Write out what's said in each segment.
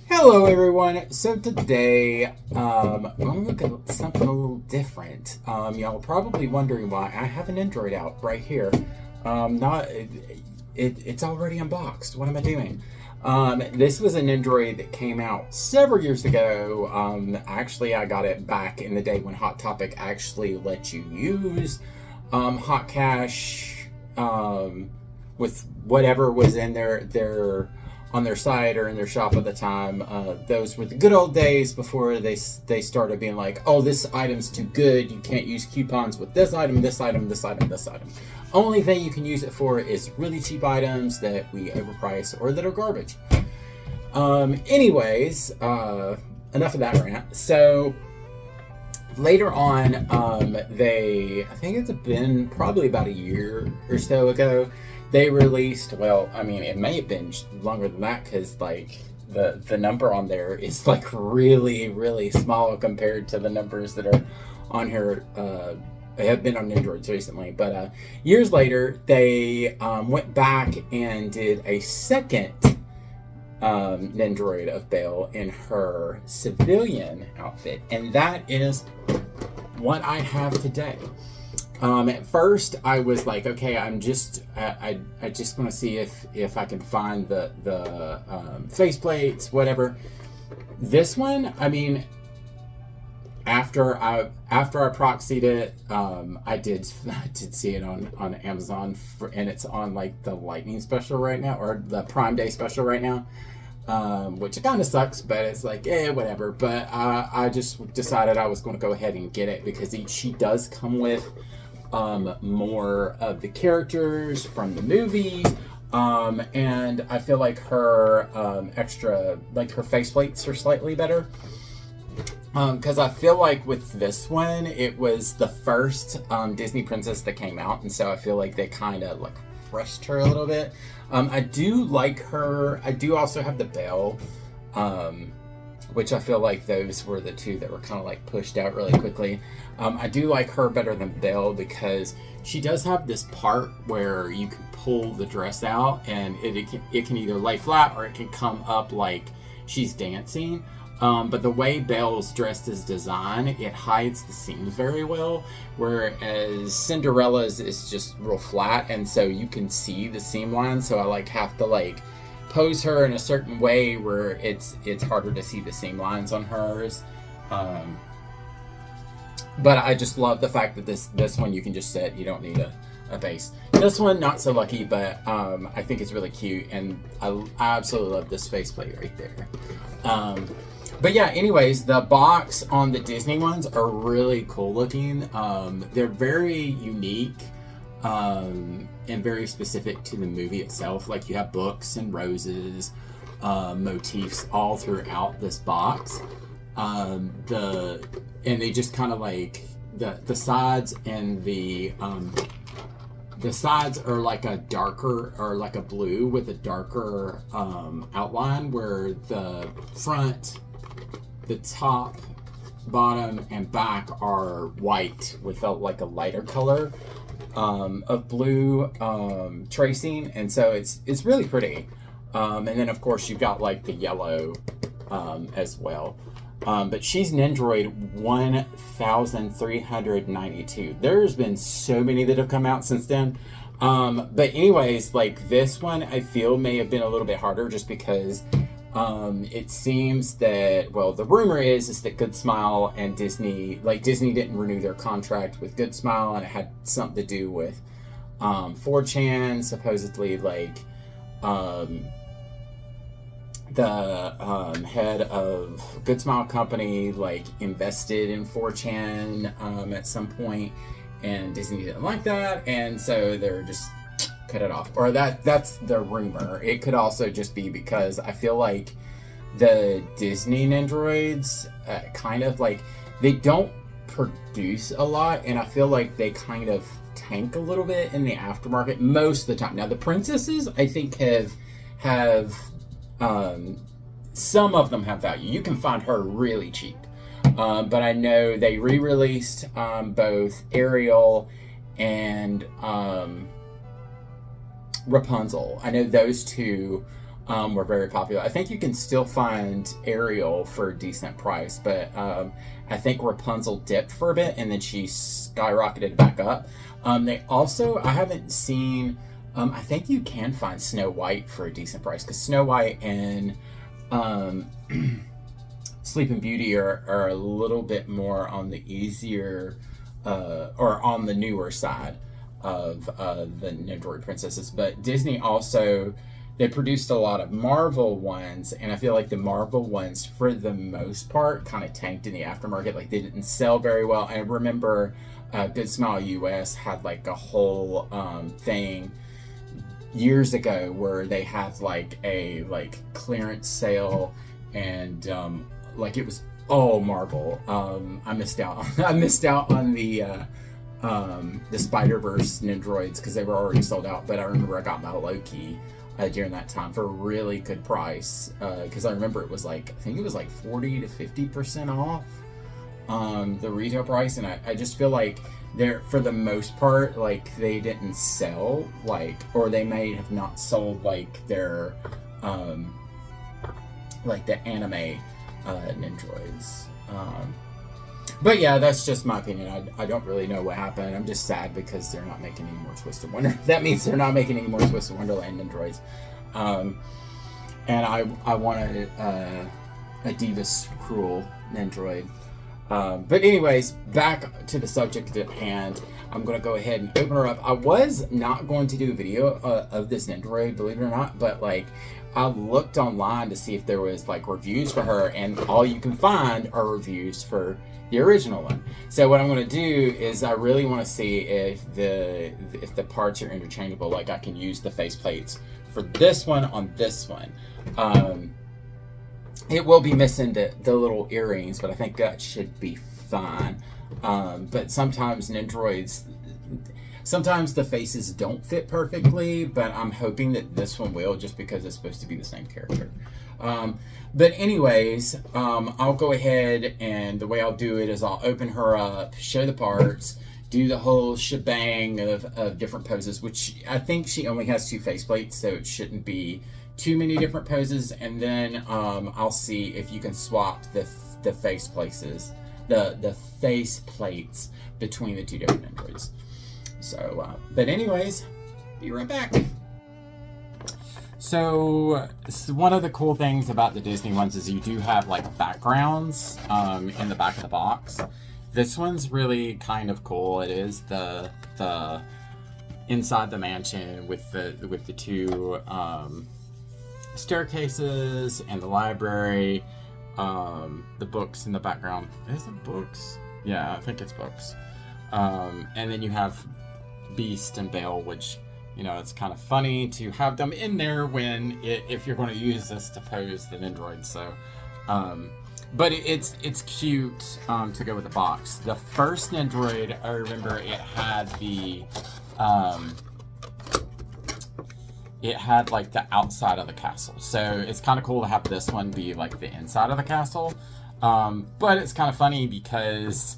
Hello everyone. So today, I'm gonna look at something a little different. Y'all are probably wondering why I have an Android out right here. Not it's already unboxed. What am I doing? This was an Android that came out several years ago. Actually, I got it back in the day when Hot Topic actually let you use Hot Cash with whatever was in their on their site or in their shop at the time. Those were the good old days before they started being like, oh, this item's too good, you can't use coupons with this item, this item, this item, this item. Only thing you can use it for is really cheap items that we overprice or that are garbage. Anyways, enough of that rant. So later on, I think it's been probably about a year or so ago, they released, well, I mean, it may have been longer than that because, like, the number on there is, like, really, really small compared to the numbers that are on here, have been on Nendoroids recently. But years later, they went back and did a second Nendoroid of Belle in her civilian outfit. And that is what I have today. At first I was like, okay, I just want to see if I can find the faceplates, whatever. This one, I mean, after I proxied it, I did see it on Amazon and it's on like the Lightning special right now, or the Prime Day special right now. Which kind of sucks, but it's like, whatever. But I just decided I was going to go ahead and get it because she does come with more of the characters from the movie, and I feel like her extra, like her faceplates are slightly better. Because I feel like with this one, it was the first Disney princess that came out, and so I feel like they kind of like rushed her a little bit. I do like her. I do also have the Belle, which I feel like those were the two that were kind of like pushed out really quickly. I do like her better than Belle because she does have this part where you can pull the dress out and it can either lay flat or it can come up like she's dancing. But the way Belle's dress is designed, it hides the seams very well, whereas Cinderella's is just real flat, and so you can see the seam lines. So I like have to like pose her in a certain way where it's harder to see the seam lines on hers. But I just love the fact that this one you can just sit, you don't need a base. This one, not so lucky, but I think it's really cute, and I absolutely love this faceplate right there. But yeah, anyways, the box on the Disney ones are really cool looking. They're very unique and very specific to the movie itself. Like you have books and roses motifs all throughout this box. And they just kind of like the sides and the sides are like a darker, or like a blue with a darker outline, where the front, the top, bottom, and back are white with like a lighter color of blue tracing, and so it's really pretty. And then of course you've got like the yellow as well. But she's Nendoroid 1392. There's been so many that have come out since then. But anyways, like this one I feel may have been a little bit harder just because it seems that, well, the rumor is that Goodsmile and Disney didn't renew their contract with Goodsmile, and it had something to do with 4chan, supposedly, like the head of Goodsmile company like invested in 4chan at some point, and Disney didn't like that, and so they're just cut it off. Or that's the rumor. It could also just be because I feel like the Disney Nendoroids kind of like, they don't produce a lot, and I feel like they kind of tank a little bit in the aftermarket most of the time. Now the princesses I think have some of them have value. You can find her really cheap. But I know they re-released both Ariel and Rapunzel. I know those two were very popular. I think you can still find Ariel for a decent price, but I think Rapunzel dipped for a bit and then she skyrocketed back up. They also, I haven't seen, I think you can find Snow White for a decent price, because Snow White and Sleeping Beauty are a little bit more on the easier or on the newer side of the Nendoroid princesses. But Disney also, they produced a lot of Marvel ones, and I feel like the Marvel ones, for the most part, kind of tanked in the aftermarket. Like, they didn't sell very well. I remember Goodsmile US had like a whole thing years ago where they had like a clearance sale, and like it was all Marvel. I missed out. I missed out on the Spider-Verse Nendoroids because they were already sold out. But I remember I got my Loki during that time for a really good price, because I remember it was like, I think it was like 40 to 50% off the retail price, and I just feel like they're, for the most part, like they didn't sell, like, or they may have not sold like their like the anime Nendoroids. But yeah, that's just my opinion. I don't really know what happened. I'm just sad because they're not making any more Twisted Wonder. That means they're not making any more Twisted Wonderland Nendoroids. And I wanted a Divas Cruel Nendoroid. But anyways, back to the subject at hand. I'm going to go ahead and open her up. I was not going to do a video of this Nendoroid, believe it or not, but like, I looked online to see if there was like reviews for her, and all you can find are reviews for the original one. So what I'm going to do is I really want to see if the parts are interchangeable. Like, I can use the faceplates for this one on this one. It will be missing the little earrings, but I think that should be fine. But sometimes Nendoroids, sometimes the faces don't fit perfectly, but I'm hoping that this one will, just because it's supposed to be the same character. But anyways, I'll go ahead, and the way I'll do it is I'll open her up, show the parts, do the whole shebang of different poses, which I think she only has 2 faceplates, so it shouldn't be too many different poses. And then I'll see if you can swap the face places, the face plates between the 2 different Nendoroids. So, but anyways, be right back. So one of the cool things about the Disney ones is you do have like backgrounds in the back of the box. This one's really kind of cool. It is the inside the mansion with the 2 staircases and the library, the books in the background. Is it books? Yeah, I think it's books. And then you have Beast and Belle, which, you know, it's kind of funny to have them in there when if you're going to use this to pose the Nendoroid. So, but it's cute to go with the box. The first Nendoroid, I remember it had like the outside of the castle. So it's kind of cool to have this one be like the inside of the castle. But it's kind of funny because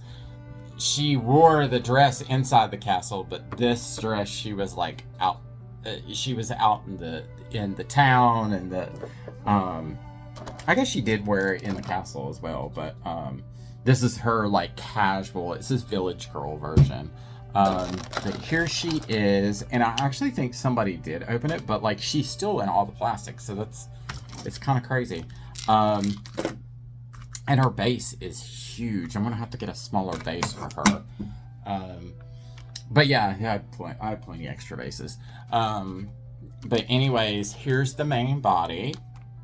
she wore the dress inside the castle, but this dress she was like out. She was out in the town, and I guess she did wear it in the castle as well. But this is her like casual. It's this village girl version. But here she is, and I actually think somebody did open it, but like she's still in all the plastic, so it's kind of crazy. And her base is huge. I'm gonna have to get a smaller base for her. But yeah, I have plenty extra bases. But anyways, here's the main body,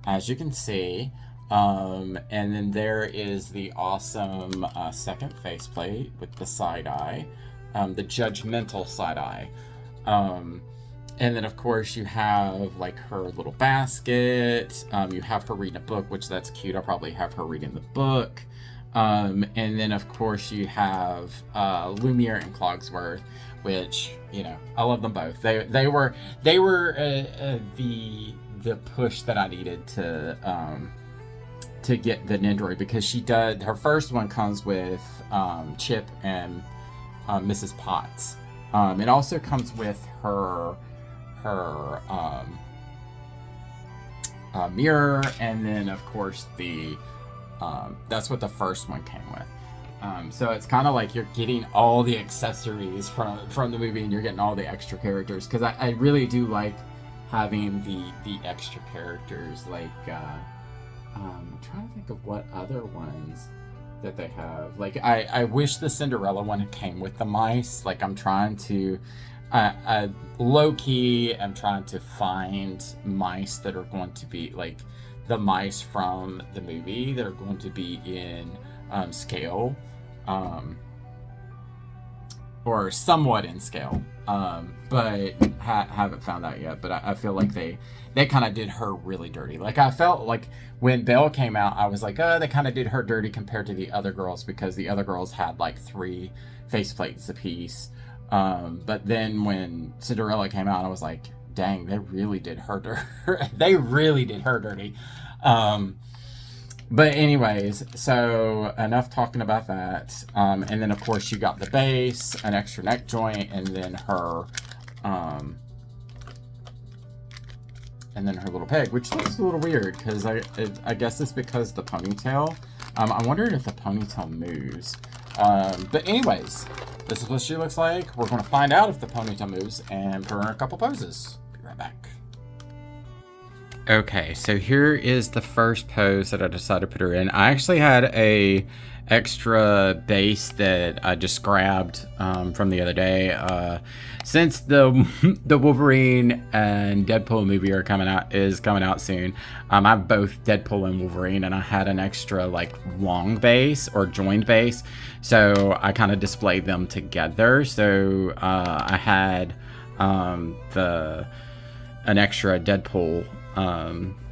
as you can see. And then there is the awesome second faceplate with the side eye, the judgmental side eye. And then of course you have like her little basket. You have her reading a book, which that's cute. I'll probably have her reading the book. And then of course you have Lumiere and Clogsworth, which, you know, I love them both. They were the push that I needed to get the Nendoroid, because her first one comes with Chip and Mrs. Potts. It also comes with her mirror, and then of course the that's what the first one came with. So it's kind of like you're getting all the accessories from the movie, and you're getting all the extra characters, because I really do like having the extra characters. Like I'm trying to think of what other ones that they have. Like I wish the Cinderella one came with the mice. Like I'm trying to low-key am trying to find mice that are going to be like the mice from the movie that are going to be in scale, or somewhat in scale, but haven't found out yet. But I feel like they kind of did her really dirty. Like I felt like when Belle came out, I was like, oh, they kind of did her dirty compared to the other girls, because the other girls had like 3 faceplates apiece. But then when Cinderella came out, I was like, dang, they really did her dirty. They really did her dirty. But anyways, so enough talking about that. And then of course you got the base, an extra neck joint, and then her little peg, which looks a little weird, because I guess it's because the ponytail. I wondered if the ponytail moves. But anyways, this is what she looks like. We're going to find out if the ponytail moves and put her in a couple poses. Be right back. Okay, so here is the first pose that I decided to put her in. I actually had a extra base that I just grabbed from the other day. Since the Wolverine and Deadpool movie is coming out soon, I have both Deadpool and Wolverine, and I had an extra like long base or joined base, so I kind of displayed them together. So I had an extra Deadpool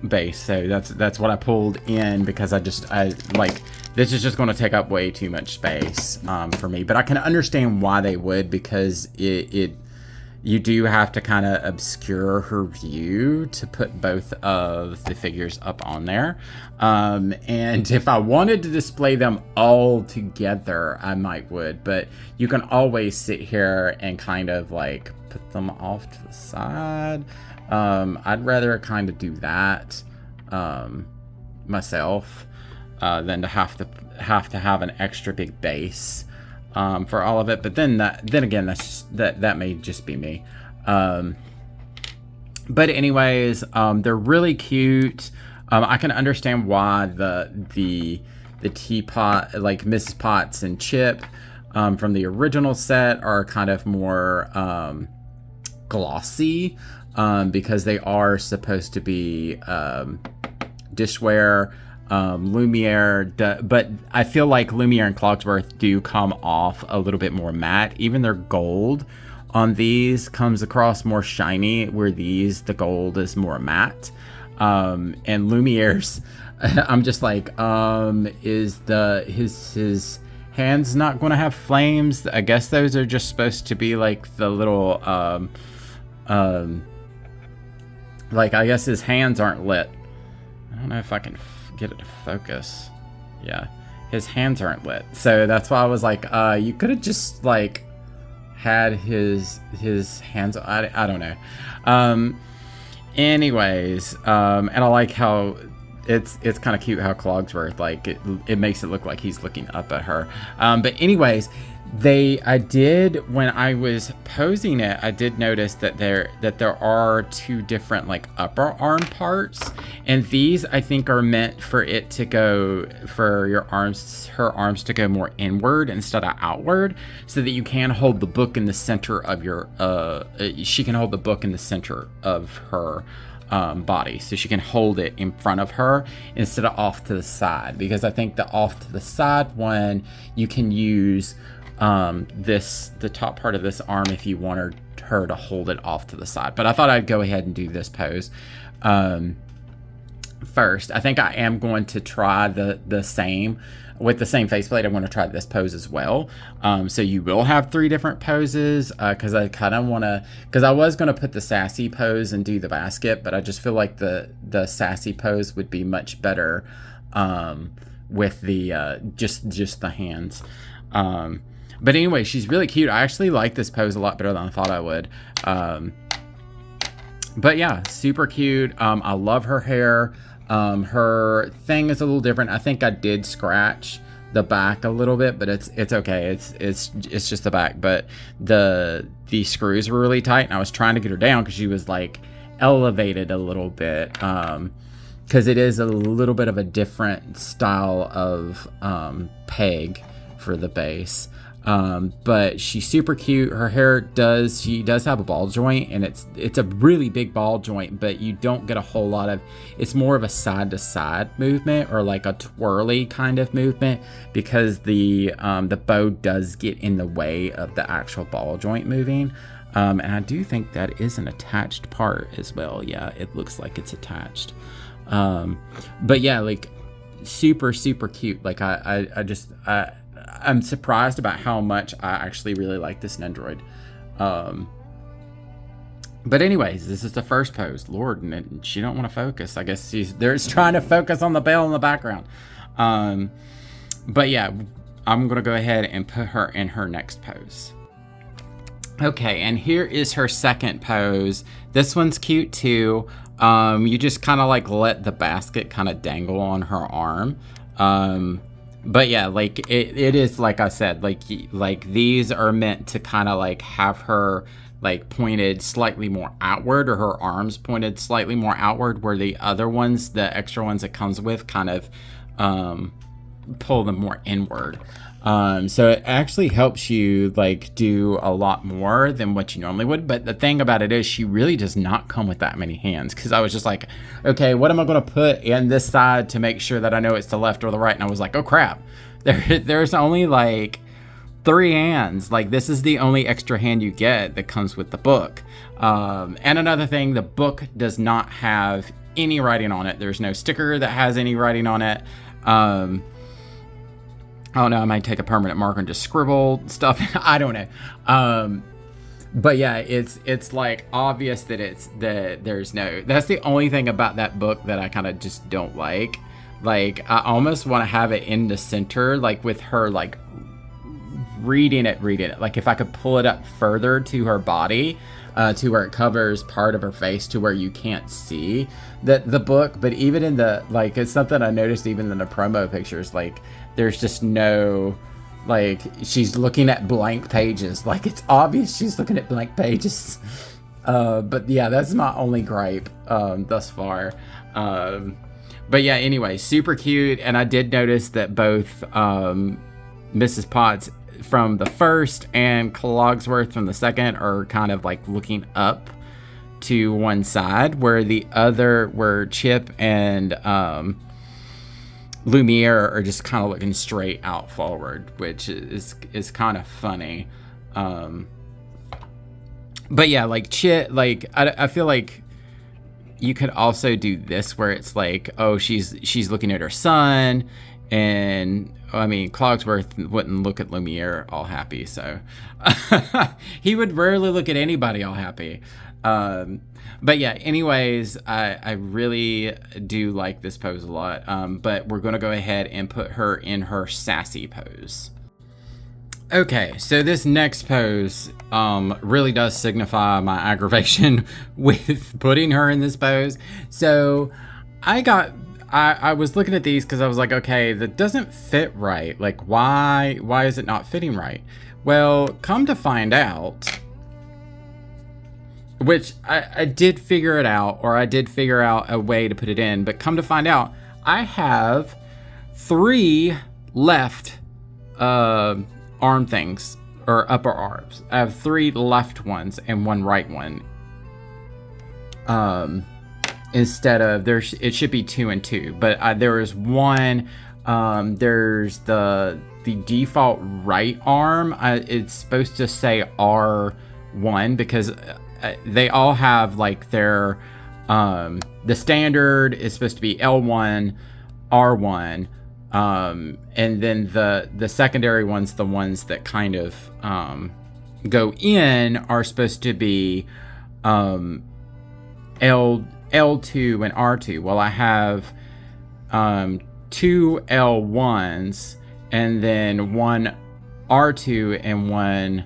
base, so that's what I pulled in, because I like, this is just going to take up way too much space for me. But I can understand why they would, because you do have to kind of obscure her view to put both of the figures up on there. And if I wanted to display them all together, I would, but you can always sit here and kind of like put them off to the side. I'd rather kind of do that myself than to have to have an extra big base for all of it. But then again, that may just be me. But anyways, they're really cute. I can understand why the teapot, like Mrs. Potts and Chip from the original set, are kind of more glossy. Because they are supposed to be dishware, Lumiere, but I feel like Lumiere and Cogsworth do come off a little bit more matte. Even their gold on these comes across more shiny, where the gold is more matte. And Lumiere's, I'm just like, is his hands not going to have flames? I guess those are just supposed to be like the little like, I guess his hands aren't lit. I don't know if I can get it to focus. Yeah, his hands aren't lit. So that's why I was like, you could have just like had his hands. I don't know. Anyways, and I like how it's kind of cute how Cogsworth, like it makes it look like he's looking up at her. But anyways, I did, when I was posing it, I did notice that there are 2 different like upper arm parts, and these I think are meant for it to go, for her arms to go more inward instead of outward, so that you can hold the book in the center of your she can hold the book in the center of her body, so she can hold it in front of her instead of off to the side, because I think the off to the side one, you can use the top part of this arm if you wanted her to hold it off to the side. But I thought I'd go ahead and do this pose first. I think I am going to try the same with the same faceplate. I'm going to try this pose as well. So you will have 3 different poses, because I kind of want to, because I was going to put the sassy pose and do the basket, but I just feel like the sassy pose would be much better with the just the hands. But anyway, she's really cute. I actually like this pose a lot better than I thought I would. But yeah, super cute. I love her hair. Her thing is a little different. I think I did scratch the back a little bit, but it's okay. It's just the back. But the screws were really tight, and I was trying to get her down because she was like elevated a little bit. Because it is a little bit of a different style of peg for the base. But she's super cute. Her hair she does have a ball joint, and it's a really big ball joint, but you don't get a whole lot of, it's more of a side to side movement, or like a twirly kind of movement, because the bow does get in the way of the actual ball joint moving. And I do think that is an attached part as well. Yeah, it looks like it's attached. But yeah, like super cute. Like I'm surprised about how much I actually really like this Nendoroid. But anyways, this is the first pose. Lord, and she don't want to focus. I guess there's trying to focus on the bell in the background. But yeah, I'm gonna go ahead and put her in her next pose. Okay, and here is her second pose. This one's cute too. You just kind of like let the basket kind of dangle on her arm. But yeah, like it is, like I said, like these are meant to kind of like have her like pointed slightly more outward, or her arms pointed slightly more outward, where the other ones, the extra ones it comes with, kind of pull them more inward. So it actually helps you like do a lot more than what you normally would. But the thing about it is, she really does not come with that many hands, because I was just like, okay, what am I going to put in this side to make sure that I know it's the left or the right? And I was like, oh crap, there's only like 3 hands. Like, this is the only extra hand you get that comes with the book. And another thing, the book does not have any writing on it. There's no sticker that has any writing on it. I don't know, I might take a permanent marker and just scribble stuff. I don't know. But yeah, it's like obvious that there's no, that's the only thing about that book that I kind of just don't like. Like, I almost want to have it in the center, like with her like reading it. Like, if I could pull it up further to her body, to where it covers part of her face, to where you can't see the book. But even in the, like, it's something I noticed even in the promo pictures, like, there's just no, like, she's looking at blank pages. Like, it's obvious she's looking at blank pages. But yeah, that's my only gripe thus far. But yeah, anyway, super cute. And I did notice that both Mrs. Potts from the first and Clogsworth from the second are kind of like looking up to one side, where Chip and Lumiere are just kind of looking straight out forward, which is kind of funny. But yeah, like Chip, like I feel like you could also do this, where it's like, oh, she's looking at her son, and I mean, Clogsworth wouldn't look at Lumiere all happy, so he would rarely look at anybody all happy. But yeah, anyways, I really do like this pose a lot. But we're going to go ahead and put her in her sassy pose. Okay, so this next pose really does signify my aggravation with putting her in this pose. So I was looking at these because I was like, okay, that doesn't fit right. Like, why is it not fitting right? Well, come to find out, which I did figure it out, or I did figure out a way to put it in, but come to find out, I have 3 left arm things, or upper arms. I have 3 left ones and 1 right one. Instead of, it should be 2 and 2, but there is one. There's the default right arm. It's supposed to say R1, because they all have like their the standard is supposed to be L1, R1, and then the secondary ones, the ones that kind of go in, are supposed to be L2 and R2. Well, I have 2 L1s and then 1 R2 and 1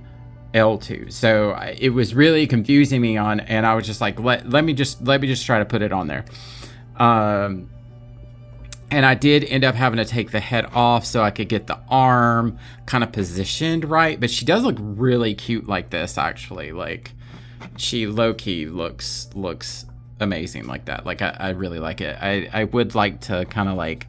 L2. So it was really confusing me on, and I was just like, let me just try to put it on there. And I did end up having to take the head off so I could get the arm kind of positioned right. But she does look really cute like this, actually. Like, she low-key looks amazing like that. Like, I really like it. I would like to kind of like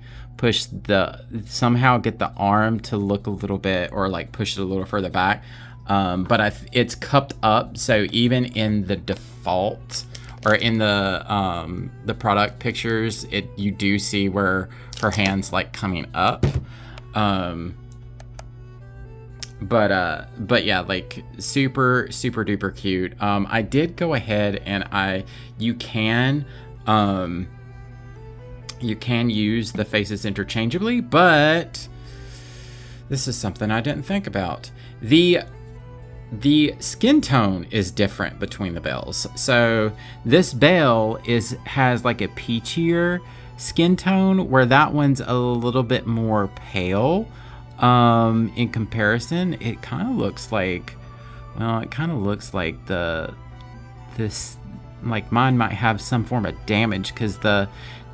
somehow get the arm to look a little bit, or like push it a little further back. But it's cupped up, so even in the default, or in the product pictures, you do see where her hand's like coming up. But yeah, like super duper cute. I did go ahead and you can use the faces interchangeably, but this is something I didn't think about. The skin tone is different between the Belles. So this Belle has like a peachier skin tone, where that one's a little bit more pale. In comparison, it kind of looks like, this, like mine might have some form of damage, because the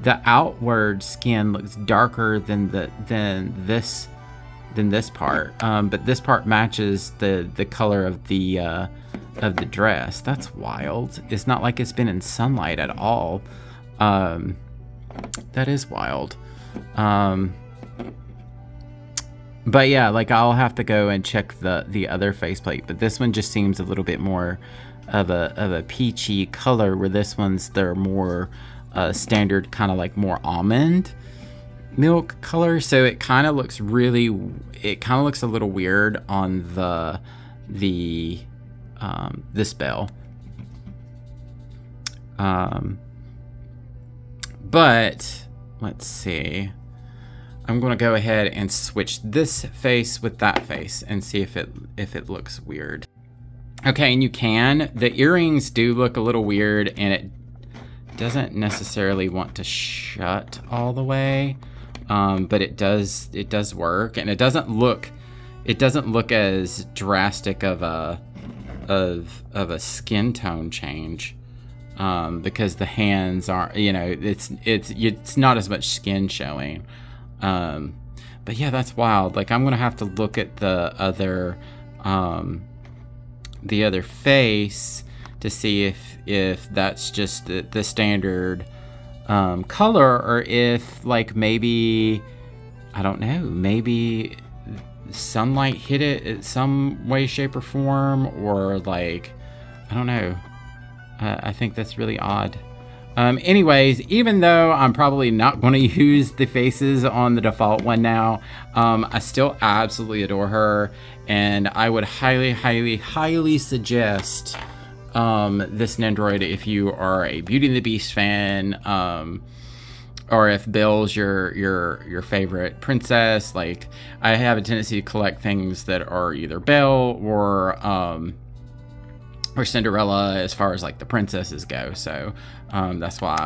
outward skin looks darker than this part, but this part matches the color of the dress. That's wild. It's not like it's been in sunlight at all. That is wild. But yeah, like I'll have to go and check the other faceplate, but this one just seems a little bit more of a peachy color, where they're more standard, kind of like more almond milk color. So it kind of looks a little weird on this Belle. But let's see. I'm going to go ahead and switch this face with that face and see if it looks weird. Okay, and the earrings do look a little weird, and it doesn't necessarily want to shut all the way. But it does work, and it doesn't look as drastic of a skin tone change, because the hands aren't, it's not as much skin showing. But yeah, that's wild. Like, I'm gonna have to look at the other face to see if that's just the standard color, or if like maybe, I don't know, maybe sunlight hit it in some way, shape, or form, or like, I don't know. I think that's really odd. Anyways, even though I'm probably not going to use the faces on the default one now, I still absolutely adore her, and I would highly suggest this Nendoroid if you are a Beauty and the Beast fan, or if Belle's your favorite princess. Like, I have a tendency to collect things that are either Belle or Cinderella as far as like the princesses go. So that's why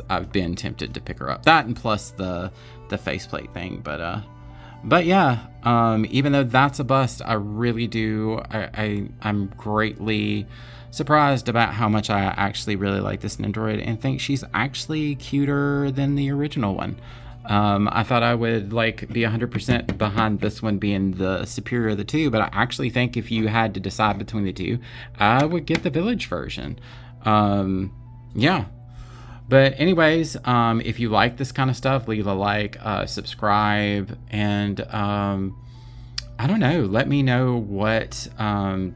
I've been tempted to pick her up. That, and plus the faceplate thing. But yeah, even though that's a bust, I really do. I'm greatly surprised about how much I actually really like this Nendoroid, and think she's actually cuter than the original one. I thought I would be 100% behind this one being the superior of the two, but I actually think if you had to decide between the two, I would get the Village version. Yeah. But anyways, if you like this kind of stuff, leave a like, subscribe, and I don't know, let me know what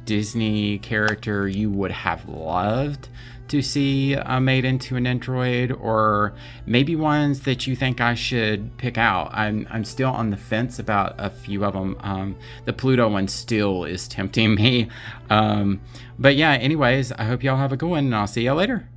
Disney character you would have loved to see made into an Nendoroid, or maybe ones that you think I should pick out. I'm still on the fence about a few of them. The Pluto one still is tempting me. But yeah, anyways, I hope y'all have a good one, and I'll see y'all later.